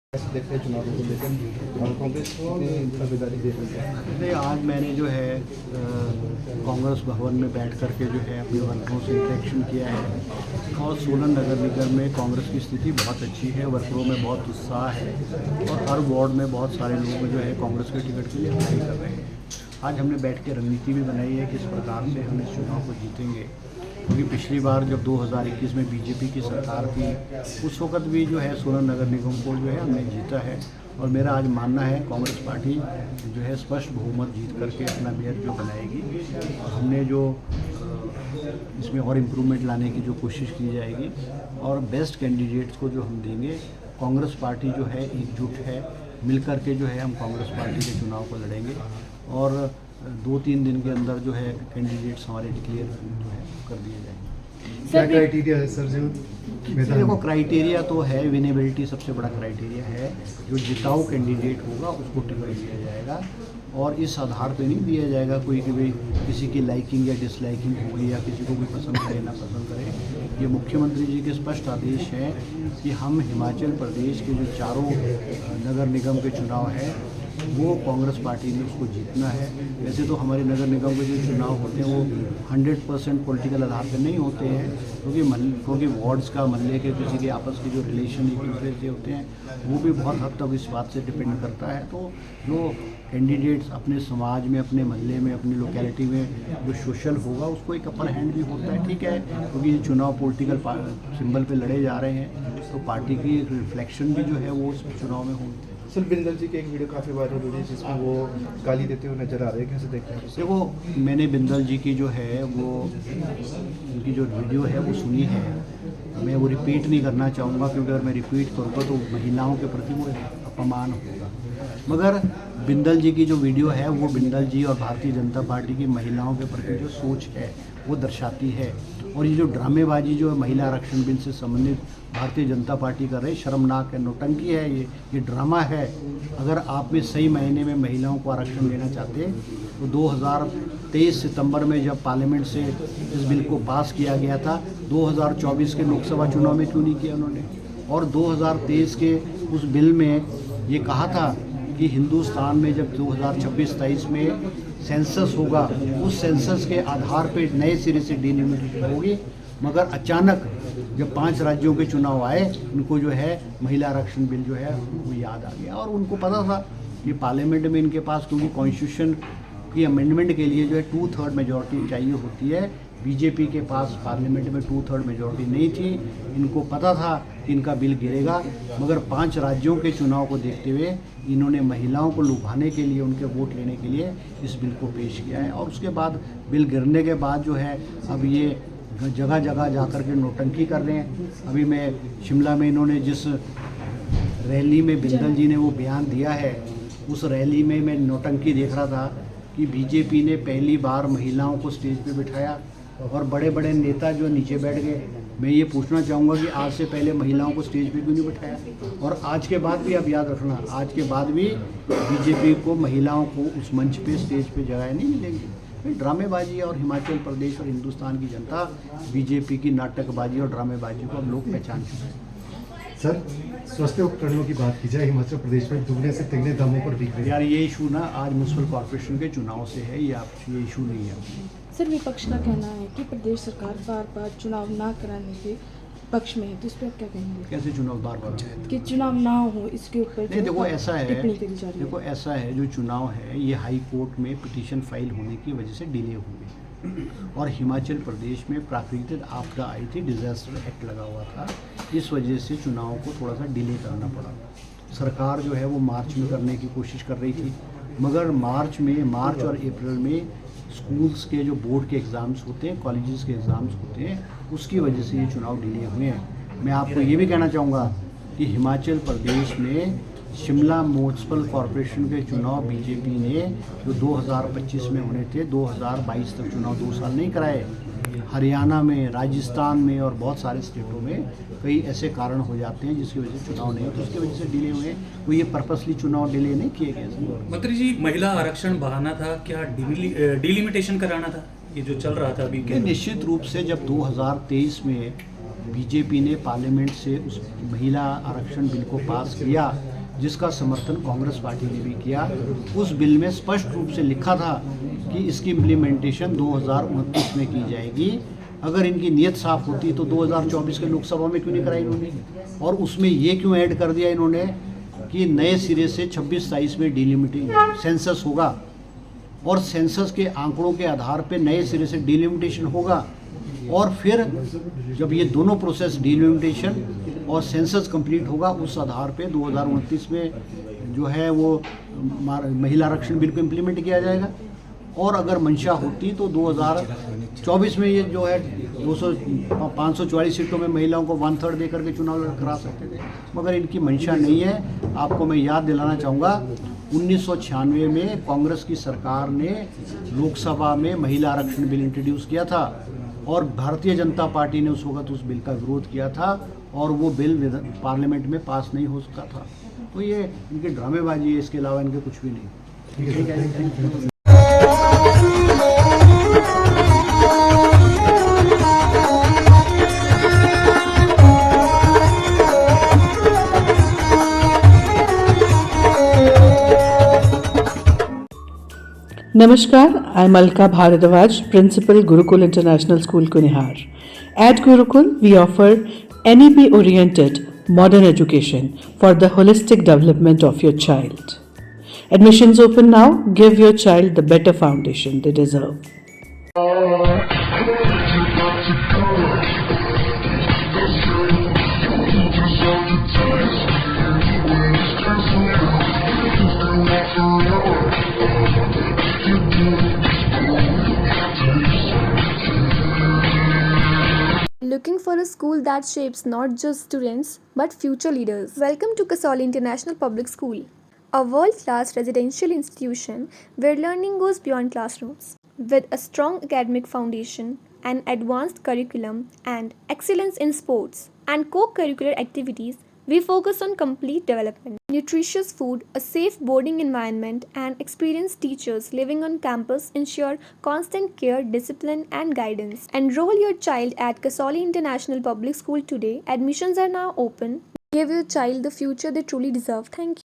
कैसे देखते हैं चुनावों को लेकर और कांग्रेस कितनी दावेदारी दे रही है? नहीं, आज मैंने जो है कांग्रेस भवन में बैठ कर के जो है अपने वर्करों से इंटरेक्शन किया है और सोलन नगर निगम में कांग्रेस की स्थिति बहुत अच्छी है। वर्करों में बहुत उत्साह है और हर वार्ड में बहुत सारे लोग जो है कांग्रेस के टिकट के लिए अप्लाई कर रहे हैं। आज हमने बैठ के रणनीति भी बनाई है किस प्रकार से हम इस चुनाव को जीतेंगे, क्योंकि पिछली बार जब 2021 में बीजेपी की सरकार थी उस वक्त भी जो है सोलन नगर निगम को जो है हमने जीता है। और मेरा आज मानना है कांग्रेस पार्टी जो है स्पष्ट बहुमत जीत करके अपना मेयर जो बनाएगी। और हमने जो इसमें और इम्प्रूवमेंट लाने की जो कोशिश की जाएगी और बेस्ट कैंडिडेट्स को जो हम देंगे। कांग्रेस पार्टी जो है एकजुट है, मिल कर के जो है हम कांग्रेस पार्टी के चुनाव को लड़ेंगे और 2-3 दिन के अंदर जो है कैंडिडेट्स हमारे डिक्लेयर जो है कर दिए जाएंगे। क्या क्राइटेरिया है सर जो देखो, क्राइटेरिया तो है, विनेबिलिटी सबसे बड़ा क्राइटेरिया है। जो जिताऊ कैंडिडेट होगा उसको टिकट दिया जाएगा और इस आधार पे नहीं दिया जाएगा कोई कि भाई किसी की लाइकिंग या डिसलाइकिंग होगी या किसी को भी पसंद करे ना पसंद करे। ये मुख्यमंत्री जी के स्पष्ट आदेश हैं कि हम हिमाचल प्रदेश के जो चारों नगर निगम के चुनाव है वो कांग्रेस पार्टी ने उसको जीतना है। वैसे तो हमारे नगर निगम के जो चुनाव होते हैं वो 100% पॉलिटिकल आधार पर नहीं होते हैं, क्योंकि वार्ड्स का महल्ले के किसी के आपस के जो रिलेशन एक दूसरे से होते हैं वो भी बहुत हद तक इस बात से डिपेंड करता है। तो जो कैंडिडेट्स अपने समाज में, अपने महल्ले में, अपनी लोकेलिटी में जो सोशल होगा उसको एक अपर हैंड भी होता है, ठीक है, क्योंकि ये चुनाव पॉलिटिकल सिंबल पे लड़े जा रहे हैं तो पार्टी की रिफ्लेक्शन भी जो है वो उस चुनाव में होगी। सर बिंदल जी की एक वीडियो काफ़ी वायरल हो रही है जिसमें वो गाली देते हुए नजर आ रहे हैं, कैसे देखते हैं? देखो, मैंने बिंदल जी की जो है वो उनकी जो वीडियो है वो सुनी है, मैं वो रिपीट नहीं करना चाहूँगा क्योंकि अगर मैं रिपीट करूँगा तो महिलाओं के प्रति वो अपमान होगा। मगर बिंदल जी की जो वीडियो है वो बिंदल जी और भारतीय जनता पार्टी की महिलाओं के प्रति जो सोच है वो दर्शाती है। और ये जो ड्रामेबाजी जो है महिला आरक्षण बिल से संबंधित भारतीय जनता पार्टी कर रही, शर्मनाक है, नौटंकी है, ये ड्रामा है। अगर आप में सही महीने में महिलाओं को आरक्षण देना चाहते तो 2023 सितंबर में जब पार्लियामेंट से इस बिल को पास किया गया था, 2024 के लोकसभा चुनाव में क्यों नहीं किया उन्होंने? और 2023 के उस बिल में ये कहा था कि हिंदुस्तान में जब 2026-23 में सेंसस होगा उस सेंसस के आधार पे नए सिरे से डिलिमिटेशन होगी। मगर अचानक जब 5 राज्यों के चुनाव आए उनको जो है महिला आरक्षण बिल जो है वो याद आ गया और उनको पता था कि पार्लियामेंट में इनके पास, क्योंकि कॉन्स्टिट्यूशन की अमेंडमेंट के लिए जो है 2/3 मेजॉरिटी चाहिए होती है, बीजेपी के पास पार्लियामेंट में 2/3 मेजॉरिटी नहीं थी। इनको पता था कि इनका बिल गिरेगा, मगर 5 राज्यों के चुनाव को देखते हुए इन्होंने महिलाओं को लुभाने के लिए, उनके वोट लेने के लिए इस बिल को पेश किया है। और उसके बाद बिल गिरने के बाद जो है अब ये जगह जगह जा कर के नौटंकी कर रहे हैं। अभी मैं शिमला में इन्होंने जिस रैली में बिंदल जी ने वो बयान दिया है उस रैली में मैं नौटंकी देख रहा था कि बीजेपी ने पहली बार महिलाओं को स्टेज पे बिठाया और बड़े बड़े नेता जो नीचे बैठ गए। मैं ये पूछना चाहूँगा कि आज से पहले महिलाओं को स्टेज पे क्यों नहीं बिठाया? और आज के बाद भी आप याद रखना, आज के बाद भी बीजेपी को महिलाओं को उस मंच पे, स्टेज पे जगह नहीं मिलेंगी। ड्रामेबाजी और हिमाचल प्रदेश और हिंदुस्तान की जनता बीजेपी की नाटकबाजी और ड्रामेबाजी को अब लोग पहचान चुके हैं। सर स्वास्थ्य उपकरणों की बात की जाए, हिमाचल प्रदेश में दुगने से तिगने दामों पर बिक रहे हैं। यार ये इशू ना आज म्यूनसिपल कॉर्पोरेशन के चुनाव से है, ये इशू नहीं है। सर विपक्ष का कहना है कि प्रदेश सरकार बार-बार चुनाव ना कराने के पक्ष में है, तो इस पर आप क्या कहेंगे? कैसे चुनाव बार-बार कि चुनाव ना हो इसके ऊपर नहीं, देखो ऐसा है, टिप्पणी करी जा रही है। देखो ऐसा है, जो चुनाव है ये हाई कोर्ट में पिटीशन फाइल होने की वजह से डिले हुए और हिमाचल प्रदेश में प्राकृतिक आपदा आई थी, डिजास्टर एक्ट लगा हुआ था, इस वजह से चुनाव को थोड़ा सा डिले करना पड़ा। सरकार जो है वो मार्च में करने की कोशिश कर रही थी, मगर मार्च और अप्रैल में स्कूल्स के जो बोर्ड के एग्ज़ाम्स होते हैं, कॉलेजेस के एग्ज़ाम्स होते हैं, उसकी वजह से ये चुनाव डिले हुए हैं। मैं आपको ये भी कहना चाहूँगा कि हिमाचल प्रदेश में शिमला म्यूनसिपल कॉर्पोरेशन के चुनाव बीजेपी ने जो 2025 में होने थे, 2022 तक चुनाव 2 साल नहीं कराए। हरियाणा में, राजस्थान में और बहुत सारे स्टेटों में कई ऐसे कारण हो जाते हैं जिसकी वजह से चुनाव नहीं होते, उसकी वजह से डिले हुए। कोई ये पर्पसली चुनाव डिले नहीं किए गए। मंत्री जी, महिला आरक्षण बढ़ाना था क्या, डिलिमिटेशन कराना था, ये जो चल रहा था अभी? निश्चित रूप से जब 2023 में बीजेपी ने पार्लियामेंट से उस महिला आरक्षण बिल को पास किया जिसका समर्थन कांग्रेस पार्टी ने भी किया। उस बिल में स्पष्ट रूप से लिखा था कि इसकी इम्प्लीमेंटेशन 2029 में की जाएगी। अगर इनकी नीयत साफ होती तो 2024 के लोकसभा में क्यों नहीं कराई इन्होंने, और उसमें ये क्यों ऐड कर दिया इन्होंने कि नए सिरे से 26-27 में डिलिमिटिंग सेंसस होगा और सेंसस के आंकड़ों के आधार पे नए सिरे से डिलिमिटेशन होगा, और फिर जब ये दोनों प्रोसेस डिलिमिटेशन और सेंसस कंप्लीट होगा उस आधार पे 2029 में जो है वो महिला आरक्षण बिल को इम्प्लीमेंट किया जाएगा। और अगर मंशा होती तो 2024 में ये जो है 544 सीटों में महिलाओं को 1/3 दे करके चुनाव करा सकते थे, मगर इनकी मंशा नहीं है। आपको मैं याद दिलाना चाहूँगा 1996 में कांग्रेस की सरकार ने लोकसभा में महिला आरक्षण बिल इंट्रोड्यूस किया था और भारतीय जनता पार्टी ने उस वक्त उस बिल का विरोध किया था और वो बिल पार्लियामेंट में पास नहीं हो सका था। तो ये इनकी ड्रामेबाजी है, इसके अलावा इनके कुछ भी नहीं। ठीक है। Namaskar, I'm Alka Bharadwaj, Principal Gurukul International School, Kunihar. At Gurukul, we offer NEP-oriented modern education for the holistic development of your child. Admissions open now. Give your child the better foundation they deserve. Looking for a school that shapes not just students but future leaders? Welcome to Kasoli International Public School, a world-class residential institution where learning goes beyond classrooms. With a strong academic foundation, an advanced curriculum, and excellence in sports and co-curricular activities, we focus on complete development. Nutritious food, a safe boarding environment, and experienced teachers living on campus ensure constant care, discipline, and guidance. Enroll your child at Kasoli International Public School today. Admissions are now open. Give your child the future they truly deserve. Thank you.